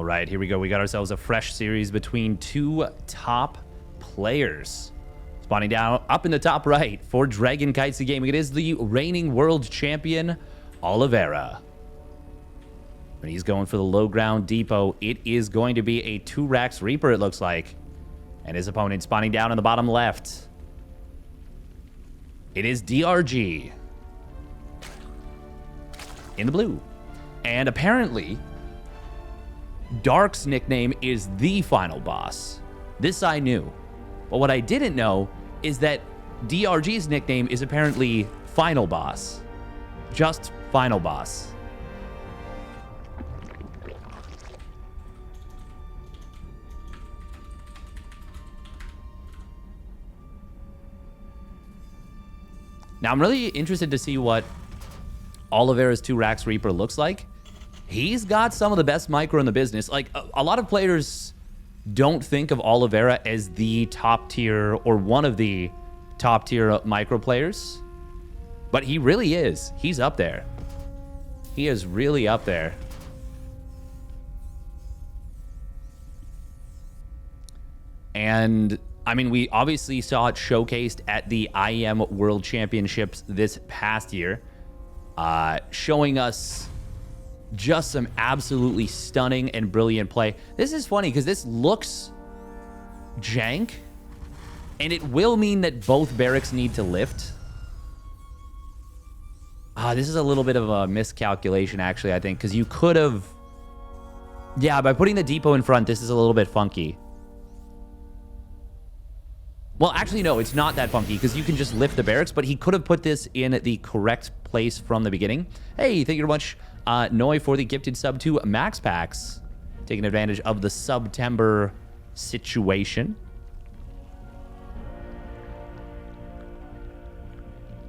All right, here we go. We got ourselves a fresh series between two top players. Spawning down up in the top right for Dragon Kitesy Gaming. It is the reigning world champion, Oliveira. But he's going for the low ground depot. It is going to be a 2-Rax Reaper, it looks like. And his opponent spawning down in the bottom left. It is DRG. In the blue. And apparently, Dark's nickname is the final boss. This I knew. But what I didn't know is that DRG's nickname is apparently Final Boss. Just Final Boss. Now, I'm really interested to see what Oliveira's 2-Rax Reaper looks like. He's got some of the best micro in the business. Like, a lot of players don't think of Oliveira as the top tier or one of the top tier micro players. But he really is. He's up there. He is really up there. And, I mean, we obviously saw it showcased at the IEM World Championships this past year. Showing us just some absolutely stunning and brilliant play. This is funny because this looks jank, and it will mean that both barracks need to lift. This is a little bit of a miscalculation, actually, I think, because you could have... Yeah, by putting the depot in front, this is a little bit funky. Well, actually, no, it's not that funky, because you can just lift the barracks, but he could have put this in the correct place from the beginning. Hey, thank you very much, Noi, for the gifted sub to Max Packs. Taking advantage of the September situation.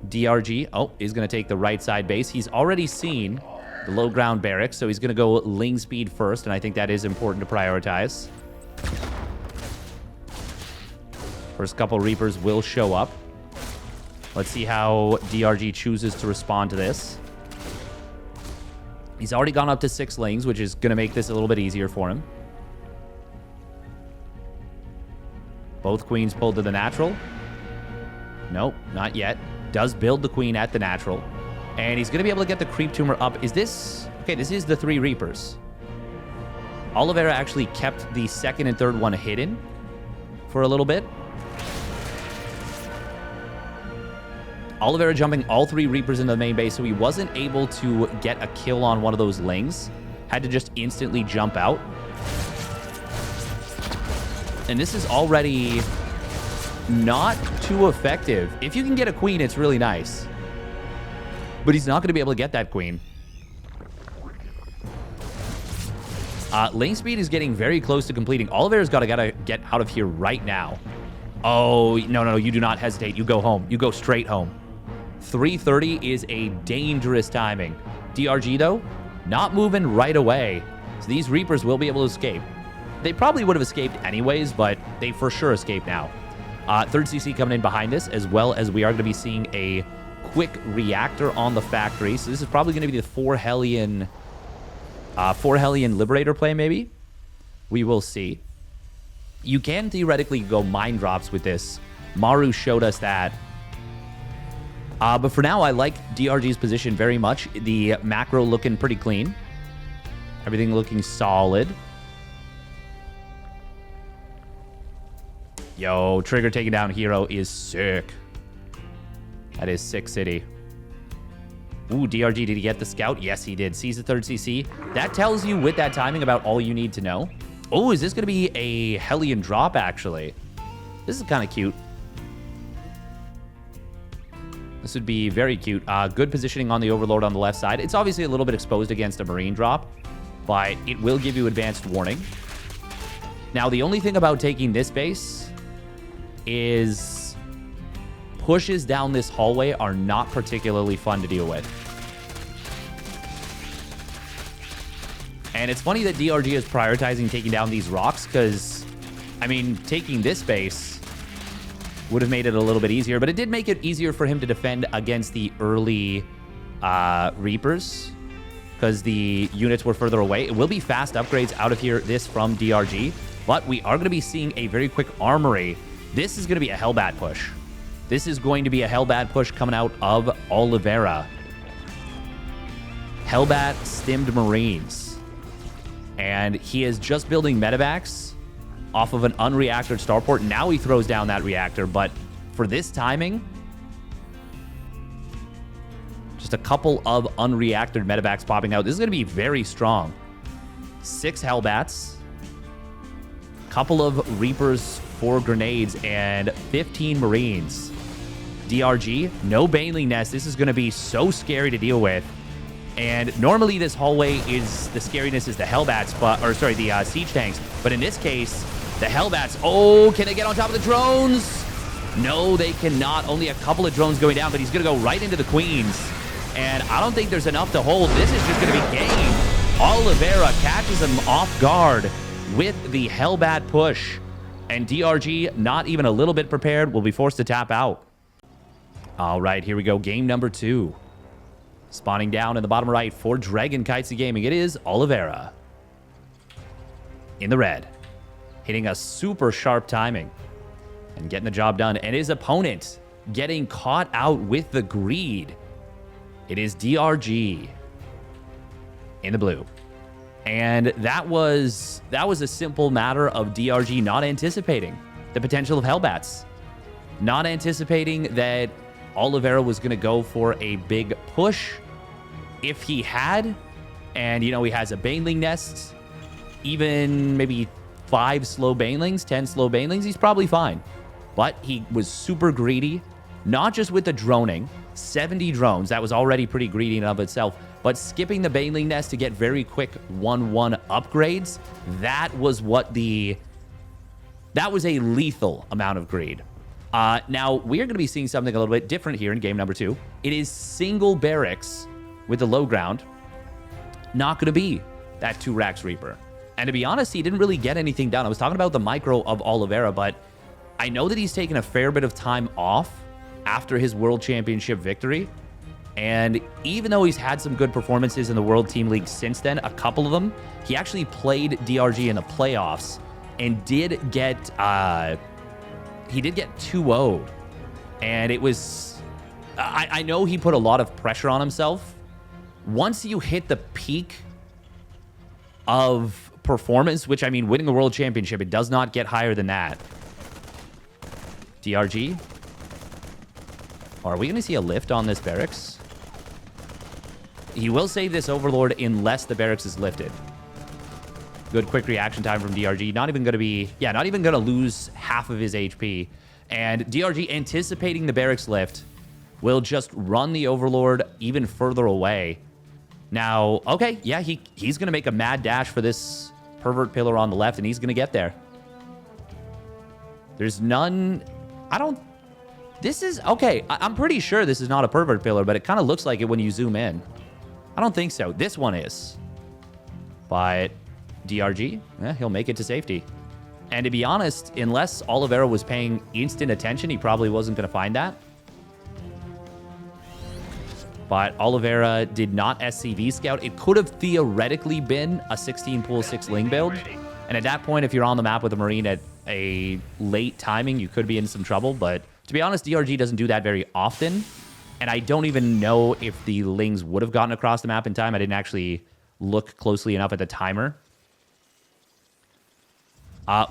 DRG, is going to take the right side base. He's already seen the low ground barracks, so he's going to go Ling speed first, and I think that is important to prioritize. First couple Reapers will show up. Let's see how DRG chooses to respond to this. He's already gone up to 6 Lings, which is going to make this a little bit easier for him. Both Queens pulled to the natural. Nope, not yet. Does build the Queen at the natural. And he's going to be able to get the Creep Tumor up. Is this... Okay, this is the 3 Reapers. Oliveira actually kept the second and third one hidden for a little bit. Oliveira jumping all 3 Reapers into the main base, so he wasn't able to get a kill on one of those Lings. Had to just instantly jump out. And this is already not too effective. If you can get a Queen, it's really nice. But he's not going to be able to get that Queen. Lane speed is getting very close to completing. Oliveira's got to get out of here right now. Oh, no, you do not hesitate. You go home. You go straight home. 3:30 is a dangerous timing. DRG, though, not moving right away. So these Reapers will be able to escape. They probably would have escaped anyways, but they for sure escape now. Third CC coming in behind us, as well as we are going to be seeing a quick reactor on the factory. So this is probably going to be the 4 Hellion Liberator play, maybe. We will see. You can theoretically go mine drops with this. Maru showed us that. But for now, I like DRG's position very much. The macro looking pretty clean. Everything looking solid. Yo, Trigger taking down Hero is sick. That is sick city. Ooh, DRG, did he get the scout? Yes, he did. Sees the 3rd CC. That tells you with that timing about all you need to know. Oh, is this going to be a Hellion drop, actually? This is kind of cute. This would be very cute. Good positioning on the Overlord on the left side. It's obviously a little bit exposed against a Marine drop, but it will give you advanced warning. Now, the only thing about taking this base is pushes down this hallway are not particularly fun to deal with. And it's funny that DRG is prioritizing taking down these rocks because, I mean, taking this base would have made it a little bit easier, but it did make it easier for him to defend against the early Reapers because the units were further away. It will be fast upgrades out of here, this from DRG, but we are going to be seeing a very quick armory. This is going to be a Hellbat push. This is going to be a Hellbat push coming out of Oliveira. Hellbat stimmed Marines. And he is just building medevacs off of an unreactored starport. Now he throws down that reactor, but for this timing, just a couple of unreactored medevacs popping out. This is going to be very strong. 6 Hellbats, couple of Reapers, 4 grenades, and 15 Marines. DRG, no Baneling Nest. This is going to be so scary to deal with. And normally this hallway is, the scariness is the Hellbats, the siege tanks. But in this case, the Hellbats, oh, can they get on top of the drones? No, they cannot. Only a couple of drones going down, but he's going to go right into the Queens. And I don't think there's enough to hold. This is just going to be game. Oliveira catches him off guard with the Hellbat push. And DRG, not even a little bit prepared, will be forced to tap out. All right, here we go. Game number 2. Spawning down in the bottom right for Dragon Kitesy Gaming. It is Oliveira. In the red. Hitting a super sharp timing. And getting the job done. And his opponent getting caught out with the greed. It is DRG. In the blue. And that was a simple matter of DRG not anticipating the potential of Hellbats. Not anticipating that Oliveira was going to go for a big push. If he had, and, he has a Baneling Nest, even maybe 5 slow Banelings, 10 slow Banelings, he's probably fine. But he was super greedy, not just with the droning, 70 drones, that was already pretty greedy in and of itself, but skipping the Baneling Nest to get very quick 1-1 upgrades, that was a lethal amount of greed. Now, we are going to be seeing something a little bit different here in game number 2. It is single barracks with the low ground. Not going to be that 2 Rax Reaper. And to be honest, he didn't really get anything done. I was talking about the micro of Oliveira, but I know that he's taken a fair bit of time off after his World Championship victory. And even though he's had some good performances in the World Team League since then, a couple of them, he actually played DRG in the playoffs and did get 2-0'd. And it was, I know he put a lot of pressure on himself. Once you hit the peak of performance, which, I mean, winning a World Championship, it does not get higher than that. DRG. Are we going to see a lift on this barracks? He will save this Overlord unless the barracks is lifted. Good quick reaction time from DRG. Not even going to lose half of his HP. And DRG, anticipating the barracks lift, will just run the Overlord even further away. Now, okay, yeah, he's going to make a mad dash for this pervert pillar on the left, and he's going to get there. There's none... This is... Okay, I'm pretty sure this is not a pervert pillar, but it kind of looks like it when you zoom in. I don't think so. This one is. But DRG, he'll make it to safety. And to be honest, unless Oliveira was paying instant attention, he probably wasn't going to find that. But Oliveira did not SCV scout. It could have theoretically been a 16 pool 6 Ling build. And at that point, if you're on the map with a Marine at a late timing, you could be in some trouble. But to be honest, DRG doesn't do that very often. And I don't even know if the Lings would have gotten across the map in time. I didn't actually look closely enough at the timer.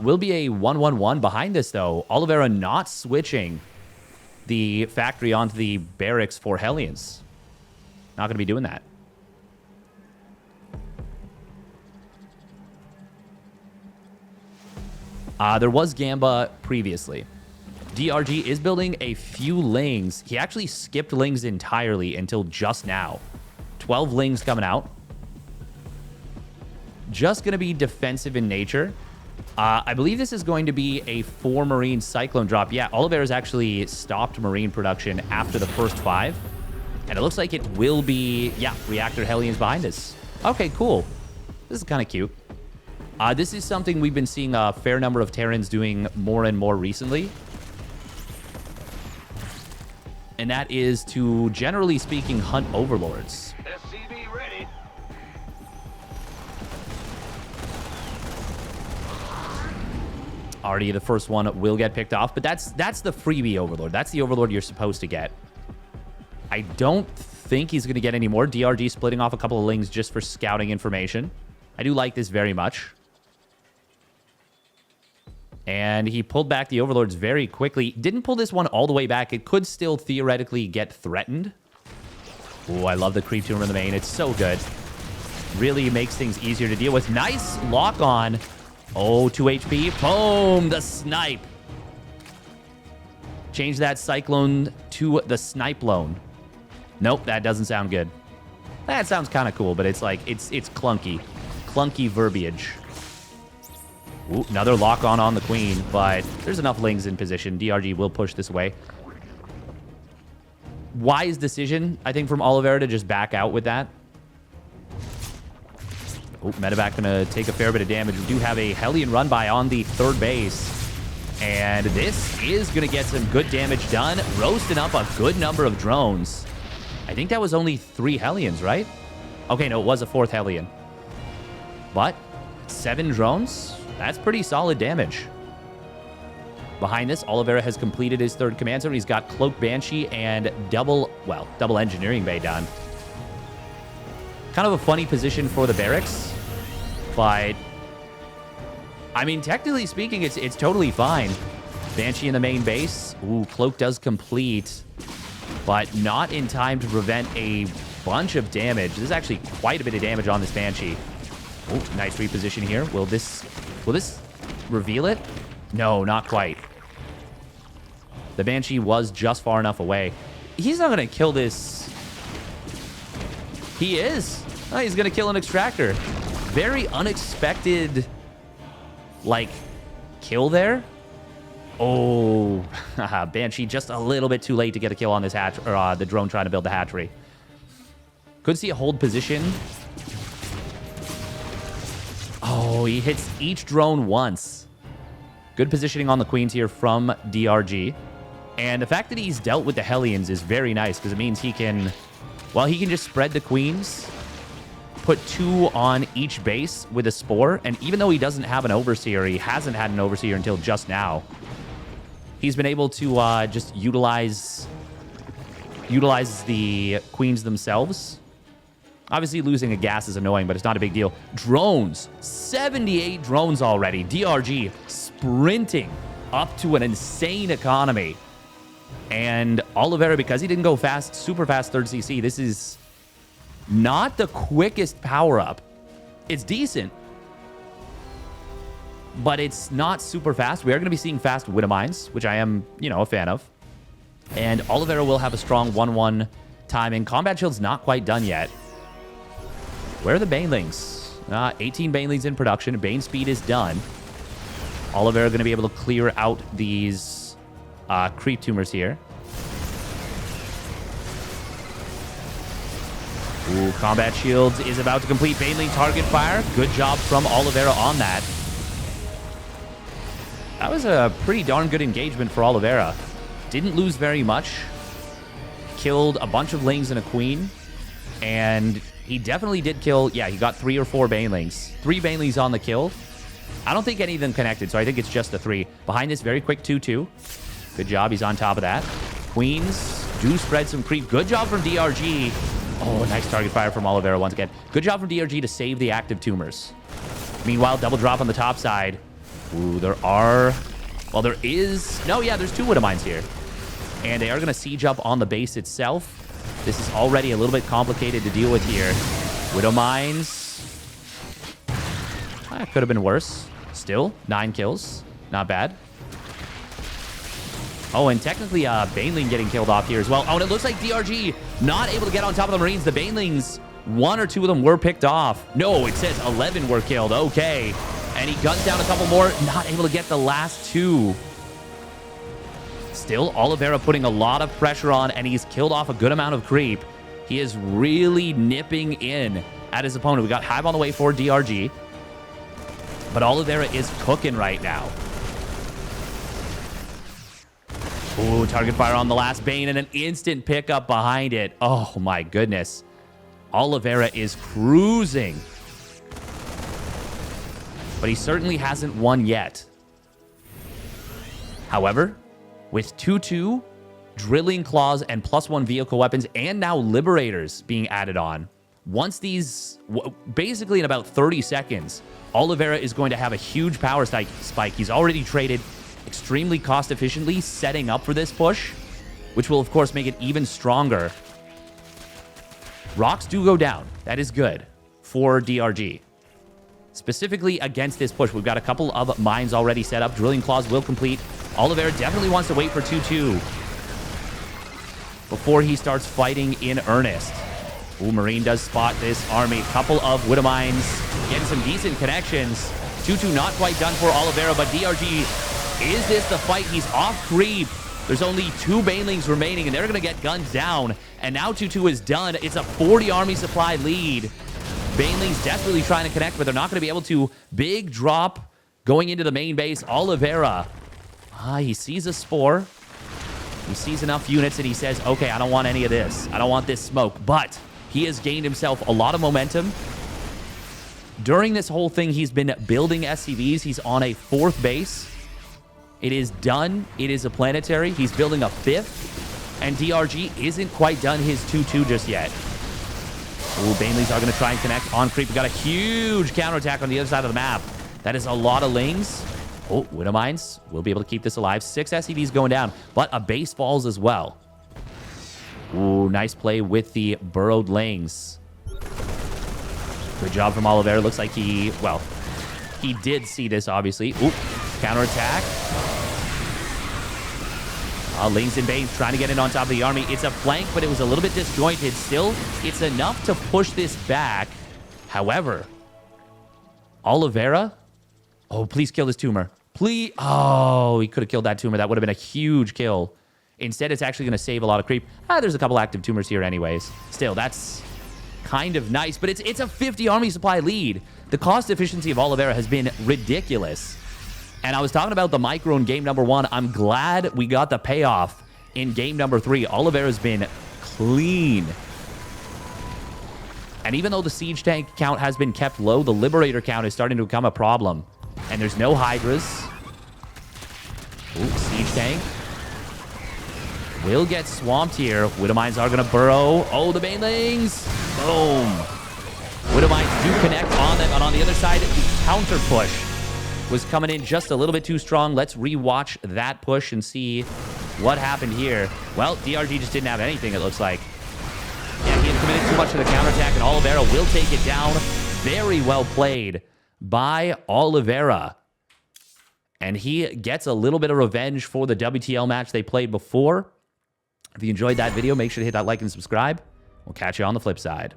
Will be a 1-1-1 behind this, though. Oliveira not switching the factory onto the barracks for Hellions. Not going to be doing that. There was Gamba previously. DRG is building a few Lings. He actually skipped Lings entirely until just now. 12 Lings coming out. Just going to be defensive in nature. I believe this is going to be a 4 Marine Cyclone drop. Yeah, Oliveira's actually stopped Marine production after the first 5. And it looks like it will be, yeah, Reactor Hellions behind us. Okay, cool. This is kind of cute. This is something we've been seeing a fair number of Terrans doing more and more recently. And that is to, generally speaking, hunt Overlords. SCV ready. Already the first one will get picked off, but that's the freebie Overlord. That's the Overlord you're supposed to get. I don't think he's going to get any more. DRG splitting off a couple of lings just for scouting information. I do like this very much. And he pulled back the Overlords very quickly. Didn't pull this one all the way back. It could still theoretically get threatened. Oh, I love the creep tumor in the main. It's so good. Really makes things easier to deal with. Nice lock on. Oh, 2 HP. Boom! The snipe. Change that Cyclone to the Snipe-lone. Nope, that doesn't sound good. That sounds kind of cool, but it's like, it's clunky. Clunky verbiage. Ooh, another lock on the Queen, but there's enough lings in position. DRG will push this away. Wise decision, I think, from Oliveira to just back out with that. Oh, Medevac going to take a fair bit of damage. We do have a Hellion run by on the third base. And this is going to get some good damage done. Roasting up a good number of drones. I think that was only 3 Hellions, right? Okay, no, it was a 4th Hellion. But 7 drones, that's pretty solid damage. Behind this, Oliveira has completed his 3rd command zone. He's got Cloak Banshee and double Engineering Bay done. Kind of a funny position for the barracks, but I mean, technically speaking, it's totally fine. Banshee in the main base. Ooh, Cloak does complete, but not in time to prevent a bunch of damage. There's actually quite a bit of damage on this Banshee. Oh, nice reposition here. Will this reveal it? No, not quite. The Banshee was just far enough away. He's not going to kill this. He is. Oh, he's going to kill an Extractor. Very unexpected, like, kill there. Oh, Banshee just a little bit too late to get a kill on this hatch, or the drone trying to build the hatchery. Could see a hold position. Oh, he hits each drone once. Good positioning on the Queens here from DRG. And the fact that he's dealt with the Hellions is very nice, because it means he can, well, he can just spread the Queens, put 2 on each base with a Spore, and even though he doesn't have an Overseer, he hasn't had an Overseer until just now, he's been able to just utilize the Queens themselves. Obviously, losing a gas is annoying, but it's not a big deal. Drones. 78 drones already. DRG sprinting up to an insane economy. And Oliveira, because he didn't go fast, super fast 3rd CC, this is not the quickest power-up. It's decent, but it's not super fast. We are going to be seeing fast Widow Mines, which I am, a fan of. And Oliveira will have a strong 1-1 timing. Combat Shield's not quite done yet. Where are the Banelings? 18 Banelings in production. Bane speed is done. Oliveira going to be able to clear out these creep tumors here. Ooh, Combat Shields is about to complete. Baneling target fire. Good job from Oliveira on that. That was a pretty darn good engagement for Oliveira. Didn't lose very much. Killed a bunch of Lings and a Queen. And he definitely did kill, yeah, he got 3 or 4 Banelings. 3 Banelings on the kill. I don't think any of them connected, so I think it's just the 3. Behind this, very quick 2-2. Good job, he's on top of that. Queens do spread some creep. Good job from DRG. Oh, nice target fire from Oliveira once again. Good job from DRG to save the active tumors. Meanwhile, double drop on the top side. Ooh, there is... No, yeah, there's 2 Widow Mines here. And they are going to siege up on the base itself. This is already a little bit complicated to deal with here. Widow Mines. Could have been worse. Still, 9 kills. Not bad. Oh, and technically, Baneling getting killed off here as well. Oh, and it looks like DRG not able to get on top of the Marines. The Banelings, 1 or 2 of them were picked off. No, it says 11 were killed. Okay. And he guns down a couple more. Not able to get the last 2. Still, Oliveira putting a lot of pressure on, and he's killed off a good amount of creep. He is really nipping in at his opponent. We got Hive on the way for DRG. But Oliveira is cooking right now. Ooh, target fire on the last Bane and an instant pickup behind it. Oh my goodness. Oliveira is cruising. But he certainly hasn't won yet. However, with 2-2, drilling claws, and +1 vehicle weapons, and now liberators being added on, once these, basically in about 30 seconds, Oliveira is going to have a huge power spike. He's already traded extremely cost efficiently, setting up for this push, which will, of course, make it even stronger. Rocks do go down. That is good for DRG. Specifically against this push, we've got a couple of mines already set up. Drilling claws will complete. Oliveira definitely wants to wait for 2-2 before he starts fighting in earnest. Ooh, Marine does spot this army. Couple of Widow Mines getting some decent connections. 2-2 not quite done for Oliveira, but DRG, is this the fight? He's off creep. There's only 2 Banelings remaining, and they're going to get guns down. And now 2-2 is done. It's a 40 army supply lead. Banelings desperately trying to connect, but they're not going to be able to. Big drop going into the main base. Oliveira, he sees a Spore. He sees enough units, and he says, okay, I don't want any of this. I don't want this smoke. But he has gained himself a lot of momentum. During this whole thing, he's been building SCVs. He's on a 4th base. It is done. It is a planetary. He's building a 5th. And DRG isn't quite done his 2-2 just yet. Ooh, Banelings are going to try and connect on creep. We got a huge counterattack on the other side of the map. That is a lot of Lings. Oh, Widow Mines will be able to keep this alive. 6 SCVs going down, but a base falls as well. Ooh, nice play with the burrowed Lings. Good job from Oliveira. Looks like he did see this, obviously. Ooh, counterattack. Lings and Banes trying to get in on top of the army. It's a flank, but it was a little bit disjointed. Still, it's enough to push this back. However, Oliveira... Oh, please kill this tumor. Please. Oh, he could have killed that tumor. That would have been a huge kill. Instead, it's actually going to save a lot of creep. There's a couple active tumors here anyways. Still, that's kind of nice, but it's a 50 army supply lead. The cost efficiency of Oliveira has been ridiculous. And I was talking about the micro in game number 1. I'm glad we got the payoff in game number 3. Oliveira's been clean. And even though the siege tank count has been kept low, the liberator count is starting to become a problem. And there's no Hydras. Ooh, siege tank will get swamped here. Widow Mines are going to burrow. Oh, the Banelings. Boom. Widow Mines do connect on them. And on the other side, the counter push was coming in just a little bit too strong. Let's rewatch that push and see what happened here. Well, DRG just didn't have anything, it looks like. Yeah, he had committed too much to the counterattack, and Oliveira will take it down. Very well played by Oliveira. And he gets a little bit of revenge for the WTL match they played before. If you enjoyed that video, make sure to hit that like and subscribe. We'll catch you on the flip side.